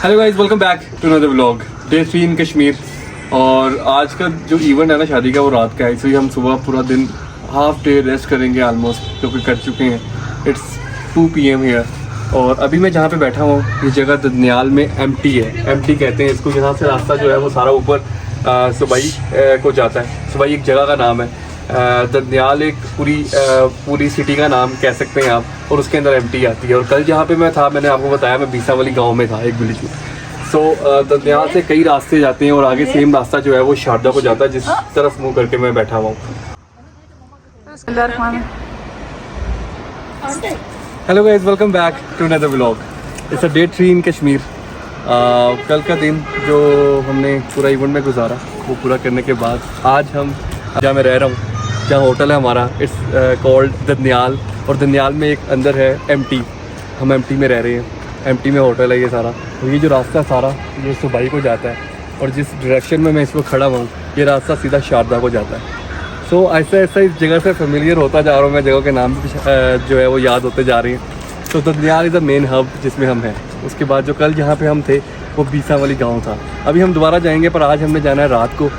Hello guys, welcome back to another vlog. Day 3 in Kashmir. और आज का जो इवेंट है ना शादी का, वो रात का है, इसलिए हम सुबह पूरा दिन हाफ डे रेस्ट करेंगे ऑलमोस्ट, जो कि कर चुके हैं। It's 2 PM here. और अभी मैं जहाँ पे बैठा हूँ, ये जगह दनियाल में एम्प्टी है। एम्प्टी कहते हैं इसको। यहाँ से रास्ता जो है वो सारा ऊपर सुबई को जाता है। सुबई एक जगह का नाम है। दनियाल एक पूरी सिटी का नाम कह सकते हैं आप, और उसके अंदर एम्प्टी आती है। और कल जहाँ पे मैं था, मैंने आपको बताया मैं बीसा वाली गांव में था, एक विलेज में। सो दनियाल से कई रास्ते जाते हैं और आगे सेम रास्ता जो है वो शारदा को जाता है, जिस तरफ मुँह करके मैं बैठा हुआ हूँ। Hello guys, welcome back to another vlog. It's a day 3 in Kashmir. कल का दिन जो हमने पूरा इवेंट में गुजारा, वो पूरा करने के बाद आज हम जहाँ मैं रह रहा हूँ, जहाँ होटल है हमारा, इट्स कॉल्ड दनियाल। और दनियाल में एक अंदर है एम्प्टी। हम एम्प्टी में रह रहे हैं। एम्प्टी में होटल है ये सारा। और ये जो रास्ता सारा ये सुबई को जाता है, और जिस डायरेक्शन में मैं इस वक्त खड़ा हुआ हूँ, ये रास्ता सीधा शारदा को जाता है। सो ऐसा ऐसा इस जगह से फेमिलियर होता जा रहा हूँ मैं, जगह के नाम जो है वो याद होते जा रही हैं। तो Daniyal is the main hub जिसमें हम हैं। उसके बाद जो कल जहाँ पे हम थे वो बीसा वाली गांव था। अभी हम दोबारा जाएंगे, पर आज हमने जाना है रात को,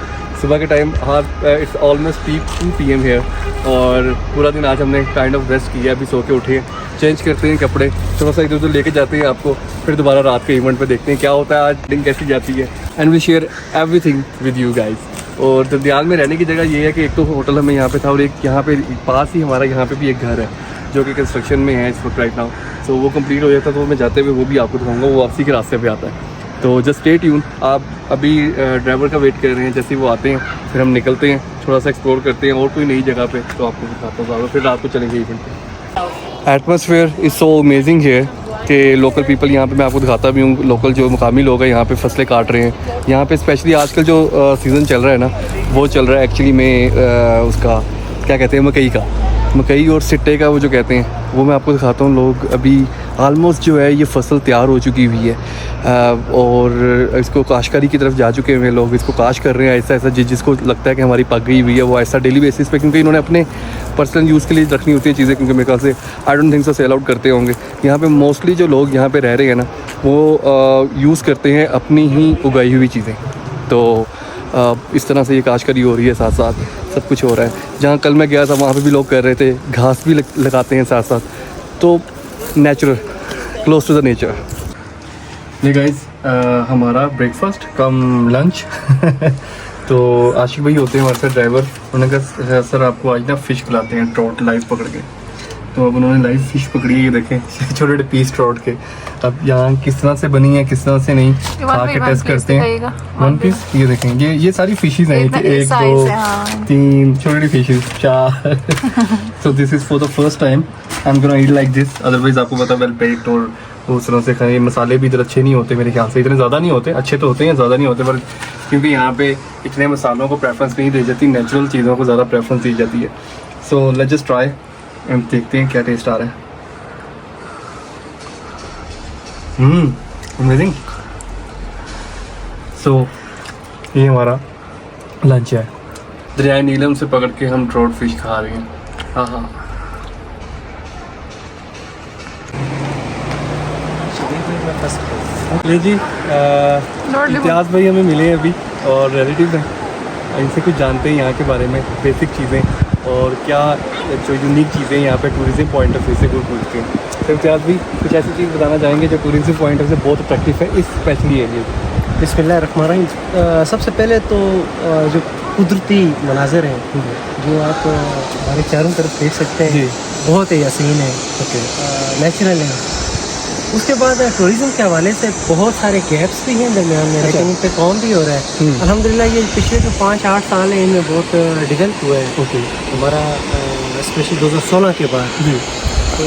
सुबह के टाइम। हाँ, इट्स ऑलमोस्ट 2 PM हियर। और पूरा दिन आज हमने काइंड ऑफ रेस्ट किया। अभी सो के उठे हैं, चेंज करते हैं कपड़े, थोड़ा सा इधर उधर लेके जाते हैं आपको, फिर दोबारा रात के इवेंट पे देखते हैं क्या होता है, आज दिन कैसी जाती है, and we share everything with you guys. और दनियाल में रहने की जगह ये है कि एक तो होटल हमें यहाँ पे था, और एक यहाँ पे पास ही हमारा यहाँ पे भी एक घर है जो कि कंस्ट्रक्शन में है इस वक्त राइट नाउ। सो वो कंप्लीट हो जाता तो मैं जाते हुए वो भी आपको दिखाऊंगा, वो वापसी के रास्ते पे आता है। तो जस्ट स्टे ट्यून। आप अभी ड्राइवर का वेट कर रहे हैं, जैसे ही वो आते हैं फिर हम निकलते हैं, थोड़ा सा एक्सप्लोर करते हैं और कोई नई जगह पे, तो आपको दिखाता हूँ। फिर रात को चलेंगे इवेंट पे। एटमॉस्फेयर इज़ सो अमेजिंग है कि लोकल पीपल यहाँ पे, मैं आपको दिखाता भी हूँ, लोकल जो मुकामी लोग हैं यहाँ पे फसलें काट रहे हैं। यहाँ पे स्पेशली आजकल जो सीज़न चल रहा है ना, वो चल रहा है एक्चुअली में उसका क्या कहते हैं, मकई और सिट्टे का, वो जो कहते हैं, वो मैं आपको दिखाता हूँ। लोग अभी आलमोस्ट जो है ये फसल तैयार हो चुकी हुई है, और इसको काश्तकारी की तरफ जा चुके हुए लोग, इसको काश कर रहे हैं ऐसा ऐसा जिसको लगता है कि हमारी पक गई हुई है, वो ऐसा डेली बेसिस पे, क्योंकि इन्होंने अपने पर्सनल यूज़ के लिए रखनी होती है चीज़ें, क्योंकि मेरे ख्याल से I don't think so sell out करते होंगे। यहाँ पे मोस्टली जो लोग यहाँ पे रह रहे हैं ना, वो यूज़ करते हैं अपनी ही उगाई हुई चीज़ें। तो इस तरह से ये काश्तकारी हो रही है, साथ साथ सब कुछ हो रहा है। जहाँ कल मैं गया था वहाँ पे भी लोग कर रहे थे, घास भी लगाते हैं साथ साथ। तो natural, close to the nature. ये गाइस हमारा ब्रेकफास्ट कम लंच तो आशिक भाई होते हैं हमारे साथ ड्राइवर। उन्होंने कहा सर आपको आज ना फ़िश खिलाते हैं, ट्रॉट लाइव पकड़ के। तो अब उन्होंने लाइव फ़िश पकड़ी है, ये देखें छोटे छोटे पीस ट्रॉट के। अब यहाँ किस तरह से बनी है, किस तरह से नहीं, खा के टेस्ट करते हैं। 1 पीस, ये देखें, ये सारी फिशेज हैं, 1 2 3 छोटी fishes 4। So this is for the first time I am gonna eat like this. Otherwise आपको पता वेल बेक्ड और उस तरह से खाए। मसाले भी इधर अच्छे नहीं होते मेरे ख्याल से, इतने ज़्यादा नहीं होते, अच्छे तो होते हैं, ज़्यादा नहीं होते, पर क्योंकि यहाँ पे इतने मसालों को प्रेफरेंस नहीं दी जाती, नेचुरल चीज़ों को ज़्यादा प्रेफरेंस दी जाती है। सो लेट्स जस्ट ट्राई, हम देखते हैं क्या टेस्ट आ रहा है। अमेजिंग। सो ये हमारा लंच है। दरियाए नीलम से पकड़ के हम ट्रॉट फिश खा रहे हैं। हाँ हाँ, ये जी इतिहास भाई हमें मिले हैं अभी, और रिलेटिव हैं, इनसे कुछ जानते हैं यहाँ के बारे में, बेसिक चीज़ें और क्या जो यूनिक चीज़ें यहाँ पे टूरिज्म पॉइंट ऑफ व्यू से कोई पूछते हैं। तो इतिहास भी कुछ ऐसी चीज़ बताना चाहेंगे जो टूरिज्म पॉइंट ऑफ व्यू से बहुत अट्रैक्टिव है इस स्पेशली एरिया। बिस्मिल्लाहिर्रहमानिर्रहीम। सबसे पहले तो जो कुदरती मनाज़र हैं जो आप हमारे चारों तरफ देख सकते हैं, बहुत ही हसीन है, नेचुरल है। उसके बाद टूरिज़्म के हवाले से बहुत सारे गैप्स भी हैं दरमियान में, लेकिन इन पर काम भी हो रहा है अल्हम्दुलिल्लाह। ये पिछले जो 5-8 साल हैं इनमें बहुत डेवलप हुआ है हमारा, स्पेशली 2016 के बाद। तो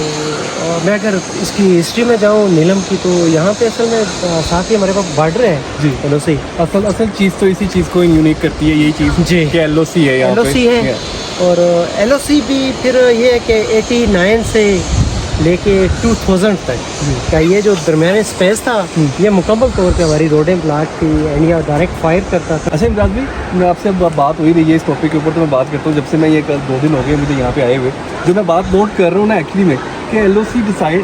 मैं अगर इसकी हिस्ट्री में जाऊँ नीलम की, तो यहाँ पे असल में साथ ही हमारे पास बॉर्डर है जी, LOC। असल चीज़ तो इसी चीज़ को यूनिक करती है, यही चीज़ जी कि LOC है यहाँ पे। LOC है, और LOC भी फिर ये है कि 89 से लेके 2000 तक का ये जो दरमियाने स्पेस था, ये मुकम्मल तौर पे हमारी रोडें ब्लॉक थी, इंडिया डायरेक्ट फायर करता था। अच्छा इमरान भाई, मैं आपसे बात हुई रही है इस टॉपिक के ऊपर, तो मैं बात करता हूँ। जब से मैं ये 2 दिन हो गए मुझे यहाँ पे आए हुए, जो मैं बात नोट कर रहा हूँ ना एक्चुअली में, कि LOC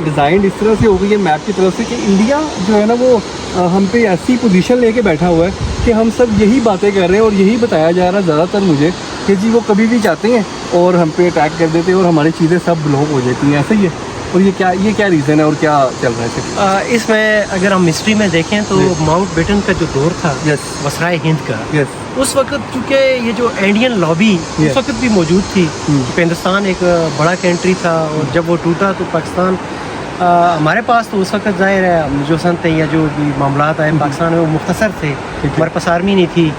डिज़ाइन इस तरह से हो गई है मैप की तरफ से कि इंडिया जो है ना वो हम पे ऐसी पोजीशन लेके बैठा हुआ है कि हम सब यही बातें कर रहे हैं और यही बताया जा रहा है ज़्यादातर मुझे कि जी वो कभी भी चाहते हैं और हम पे अटैक कर देते हैं और हमारी चीज़ें सब ब्लॉक हो जाती हैं, ऐसा ही है। और ये क्या रीज़न है और क्या चल रहा है इसमें अगर हम हिस्ट्री में देखें तो माउंट बेटन का जो दौर था वसराय हिंद का, उस वक्त चूँकि ये जो इंडियन लॉबी उस वक्त भी मौजूद थी, हिंदुस्तान एक बड़ा कंट्री था और जब वो टूटा तो पाकिस्तान हमारे पास तो उस वक्त ज़ाहिर है जो सन थे या जो भी मामलात आए पाकिस्तान में वो मुख्तसर थे, हमारे पास आर्मी नहीं थी।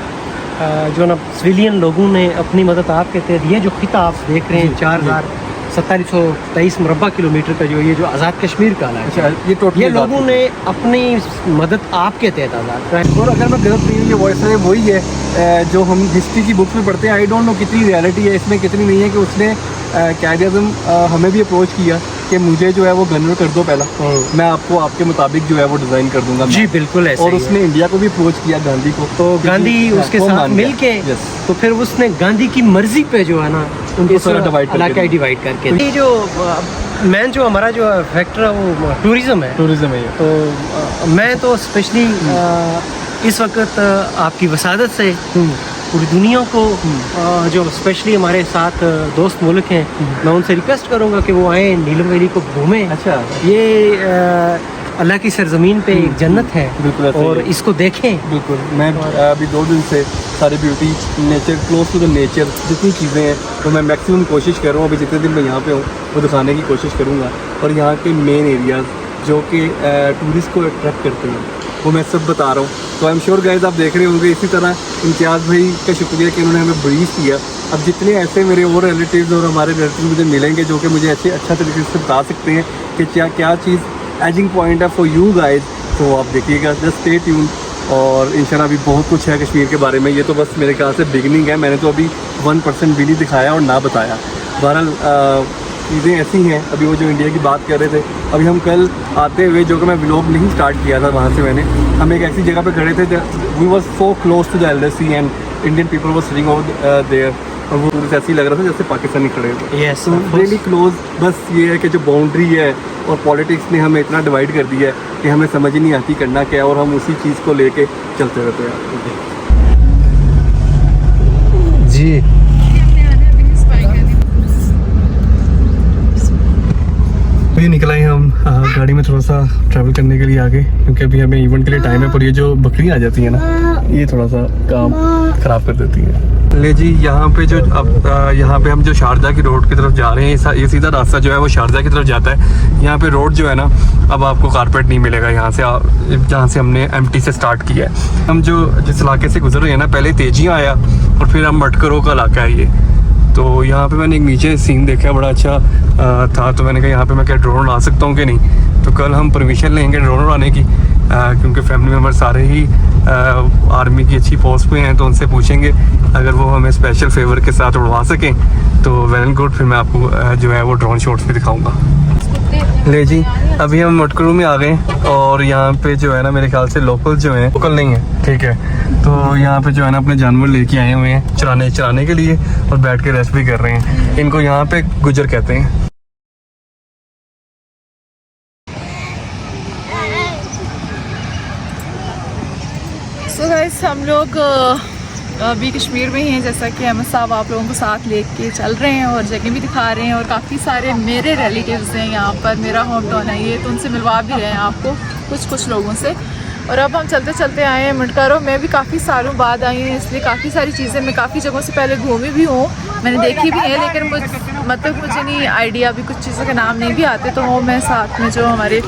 जो ना सिविलियन लोगों ने अपनी मदद आपके तहत ये जो खिता आप देख रहे हैं 4723 मुरबा किलोमीटर का जो ये जो आज़ाद कश्मीर का है, ये लोगों ने अपनी मदद आपके तहत आज़ाद कराई। और अगर मैं गलत नहीं हूँ ये वॉइस है वही है जो हम हिस्ट्री की बुक्स में पढ़ते हैं। आई डोंट नो कितनी रियलिटी है इसमें, कितनी नहीं है कि उसने कायद-ए-आज़म हमें भी अप्रोच किया कि मुझे जो है वो गन्नर कर दो पहला, मैं आपको आपके मुताबिक जो है वो डिज़ाइन कर दूंगा। जी बिल्कुल ऐसे और उसने इंडिया को भी अप्रोच किया, गांधी को, तो गांधी उसके साथ मिल के तो फिर उसने गांधी की मर्जी पे जो है ना उनको सारा डिवाइड करके ये जो मेन जो हमारा जो फैक्टर है वो टूरिज़्म है। तो मैं तो स्पेशली इस वक्त आपकी वसादत से पूरी दुनिया को जो स्पेशली हमारे साथ दोस्त मुल्क हैं मैं उनसे रिक्वेस्ट करूंगा कि वो आए नीलम वैली को घूमें। अच्छा, ये अल्लाह की सरजमीन पे एक जन्नत है, बिल्कुल, और इसको देखें। बिल्कुल, मैं अभी 2 दिन से सारी beauty nature, close to the nature जितनी चीज़ें हैं तो मैं मैक्सिमम कोशिश कर रहा हूँ अभी जितने दिन मैं यहाँ पे हूँ वो दिखाने की कोशिश करूँगा। और यहाँ के मेन एरियाज़ जो कि टूरिस्ट को अट्रैक्ट करते हैं वो मैं सब बता रहा हूँ। तो आई एम श्योर गाइस आप देख रहे होंगे। इसी तरह इम्तियाज़ भाई का शुक्रिया कि उन्होंने हमें ब्रीफ किया। अब जितने ऐसे मेरे और रिलेटिव्स और हमारे रिलेटिव मुझे मिलेंगे जो कि मुझे अच्छा तरीके से बता सकते हैं कि क्या चीज़ एजिंग पॉइंट है फॉर यू गाइस, तो आप देखिएगा, जस्ट स्टे ट्यून। और इंशाल्लाह अभी बहुत कुछ है कश्मीर के बारे में, ये तो बस मेरे ख्याल से बिगनिंग है। मैंने तो अभी 1% भी नहीं दिखाया और ना बताया। बहरहाल चीज़ें ऐसी हैं। अभी वो जो इंडिया की बात कर रहे थे, अभी हम कल आते हुए जो कि मैं व्लॉग नहीं स्टार्ट किया था वहाँ से मैंने, हम एक ऐसी जगह पे खड़े थे, we was so close to the LSE and Indian people was sitting over there, और वो ऐसे ही लग रहा था जैसे पाकिस्तानी खड़े थे। Yes, really close. बस ये है कि जो बाउंड्री है और पॉलिटिक्स ने हमें इतना डिवाइड कर दिया है कि हमें समझ ही नहीं आती करना क्या है, और हम उसी चीज़ को लेके चलते रहते हैं। जी ये निकला है हम गाड़ी में थोड़ा सा ट्रैवल करने के लिए आगे, क्योंकि अभी हमें इवेंट के लिए टाइम है। पर ये जो बकरियाँ आ जाती है ना, ये थोड़ा सा काम ख़राब कर देती है। ले जी, यहाँ पे जो अब यहाँ पे हम जो शारजा की रोड की तरफ जा रहे हैं, ये सीधा रास्ता जो है वो शारजा की तरफ जाता है। यहाँ पे रोड जो है ना, अब आपको कारपेट नहीं मिलेगा यहाँ से, जहाँ से हमने MT से स्टार्ट किया है। हम जो जिस इलाके से गुजर रहे हैं ना, पहले तेजियाँ आया और फिर हम मटकरों का इलाका है ये। तो यहाँ पे मैंने एक नीचे सीन देखा, बड़ा अच्छा था, तो मैंने कहा यहाँ पे मैं क्या ड्रोन उड़ा सकता हूँ कि नहीं। तो कल हम परमिशन लेंगे ड्रोन उड़ाने की, क्योंकि फैमिली मेम्बर सारे ही आर्मी की अच्छी पोस्ट पे हैं, तो उनसे पूछेंगे अगर वो हमें स्पेशल फेवर के साथ उड़वा सकें तो वेल एंड गुड। फिर मैं आपको जो है वो ड्रोन शॉट्स भी दिखाऊँगा। ले जी, अभी हम मटकरू में आ गए और यहाँ पे जो है ना, मेरे ख्याल से लोकल जो है, लोकल नहीं है, ठीक है। तो यहाँ पे जो है ना अपने जानवर लेके आए हुए हैं चराने के लिए, और बैठ के रेस्ट भी कर रहे हैं। इनको यहाँ पे गुजर कहते हैं। सो गाइस, हम लोग अभी कश्मीर में ही हैं, जैसा कि अहमद साहब आप लोगों को साथ लेके चल रहे हैं और जगह भी दिखा रहे हैं। और काफ़ी सारे मेरे रिलेटिव्स हैं यहाँ पर, मेरा होम टाउन है ये, तो उनसे मिलवा भी रहे हैं आपको कुछ लोगों से। और अब हम चलते चलते आए हैं मटकारों। मैं भी काफ़ी सालों बाद आई हूँ, इसलिए काफ़ी सारी चीज़ें मैं काफ़ी जगहों से पहले घूमी भी हूँ, मैंने देखी भी है, लेकिन मुझे नहीं आइडिया, अभी कुछ चीज़ों के नाम नहीं भी आते। तो वो मैं साथ में जो हमारे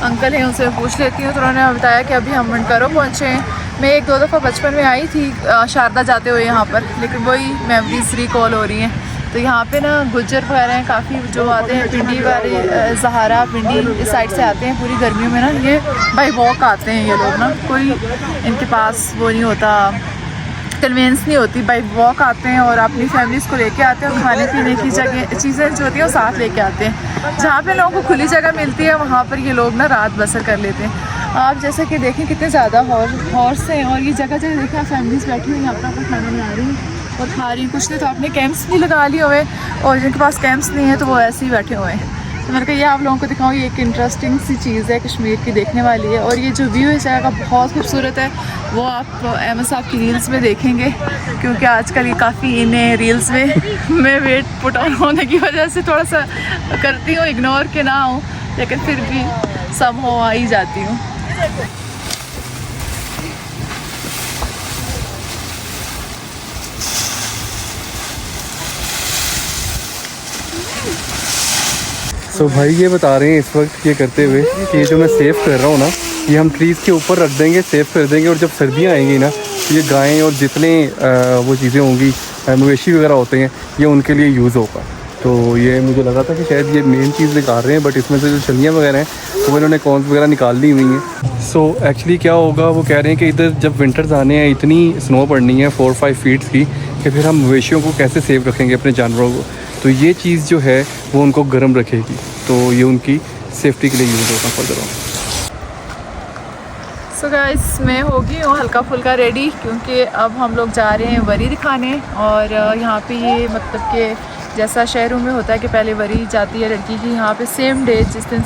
अंकल हैं उनसे पूछ लेती हूँ। तो उन्होंने बताया कि अभी हम मटकारों पहुँचे हैं। मैं 1-2 दफ़ा बचपन में आई थी शारदा जाते हुए यहाँ पर, लेकिन वही मेमोरीज रिकॉल हो रही हैं। तो यहाँ पे ना गुज्जर वगैरह हैं काफ़ी जो आते हैं, पिंडी वाले, सहारा पिंडी इस साइड से आते हैं। पूरी गर्मियों में ना ये बाई वॉक आते हैं ये लोग ना, कोई इनके पास वो नहीं होता, कन्वेंस नहीं होती, बाई वॉक आते हैं और अपनी फैमिलीज़ को लेके आते हैं और खाने पीने की जगह चीज़ें जो होती हैं वो साथ लेके आते हैं। जहाँ पे लोगों को खुली जगह मिलती है वहाँ पर ये लोग ना रात बसर कर लेते हैं। आप जैसे कि देखें कितने ज़्यादा हॉर्स हैं, और ये जगह देखें आप फैमिलीज़ बैठी हुई यहाँ पर अपना खाना बना रही हैं और खा रही। कुछ नहीं तो आपने कैंप्स भी लगा लिए हुए, और जिनके पास कैंप्स नहीं है तो वो ऐसे ही बैठे हुए हैं। तो मैंने कहा ये आप लोगों को दिखाऊँ, ये एक इंटरेस्टिंग सी चीज़ है कश्मीर की, देखने वाली है। और ये जो व्यू है जगह का बहुत खूबसूरत है, वो आप अहमद साहब की रील्स में देखेंगे, क्योंकि आजकल ये काफ़ी इन्हें रील्स में मैं वेट पुट ऑन होने की वजह से थोड़ा सा करती हूँ, इग्नोर के ना हूँ, लेकिन फिर भी समहाउ आ ही जाती हूँ। सो भाई ये बता रहे हैं इस वक्त ये करते हुए कि ये जो मैं सेव कर रहा हूँ ना, ये हम ट्रीज़ के ऊपर रख देंगे, सेव कर देंगे, और जब सर्दियाँ आएंगी ना तो ये गायें और जितने वो चीज़ें होंगी, मवेशी वगैरह होते हैं, ये उनके लिए यूज़ होगा। तो ये मुझे लगा था कि शायद ये मेन चीज़ निकाल रहे हैं, बट इसमें से जो छलियाँ वगैरह हैं वो इन्होंने कॉर्न्स वगैरह निकाल ली हुई हैं। सो एक्चुअली क्या होगा, वो कह रहे हैं कि इधर जब विंटर्स आने हैं, इतनी स्नो पड़नी है 4-5 फीट्स की, कि फिर हम मवेशियों को कैसे सेव रखेंगे, अपने जानवरों को। तो ये चीज़ जो है वो उनको गर्म रखेगी, तो ये उनकी सेफ्टी के लिए यूज़ होगा फर्दर ऑन। सो गाइस मैं हो गई हूँ हल्का फुल्का रेडी, क्योंकि अब हम लोग जा रहे हैं वरी दिखाने। और यहाँ पे ये मतलब कि जैसा शहरों में होता है कि पहले वरी जाती है लड़की की, यहाँ पे सेम डे जिस दिन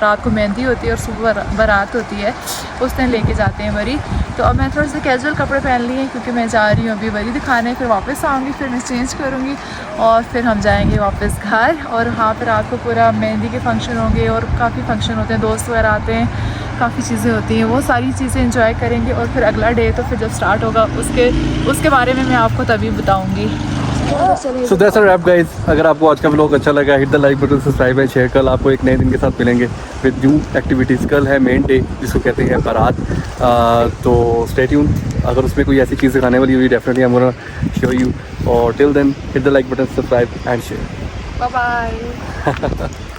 रात को मेहंदी होती है और सुबह बारात होती है, उस दिन लेके जाते हैं वरी। तो अब मैं थोड़े से कैजुअल कपड़े पहन लिए हैं, क्योंकि मैं जा रही हूँ अभी वरी दिखाने, फिर वापस आऊँगी, फिर मैं चेंज करूँगी और फिर हम जाएंगे वापस घर। और वहाँ पर रात को पूरा मेहंदी के फंक्शन होंगे और काफ़ी फंक्शन होते हैं, दोस्त वगैरह आते हैं, काफ़ी चीज़ें होती हैं, वो सारी चीज़ें एंजॉय करेंगे। और फिर अगला डे तो फिर जब स्टार्ट होगा उसके बारे में मैं आपको तभी बताऊँगी। So that's a wrap guys. अगर आपको आज का व्लॉग अच्छा लगा, hit the like button, subscribe and share. कल आपको एक नए दिन के साथ मिलेंगे विद न्यू एक्टिविटीज़। कल है मेन डे जिसको कहते हैं बारात, तो स्टे ट्यून। अगर उसमें कोई ऐसी चीज़ दिखाने वाली हुई, definitely I am gonna show you. और till then hit the like button, subscribe and share. Bye bye.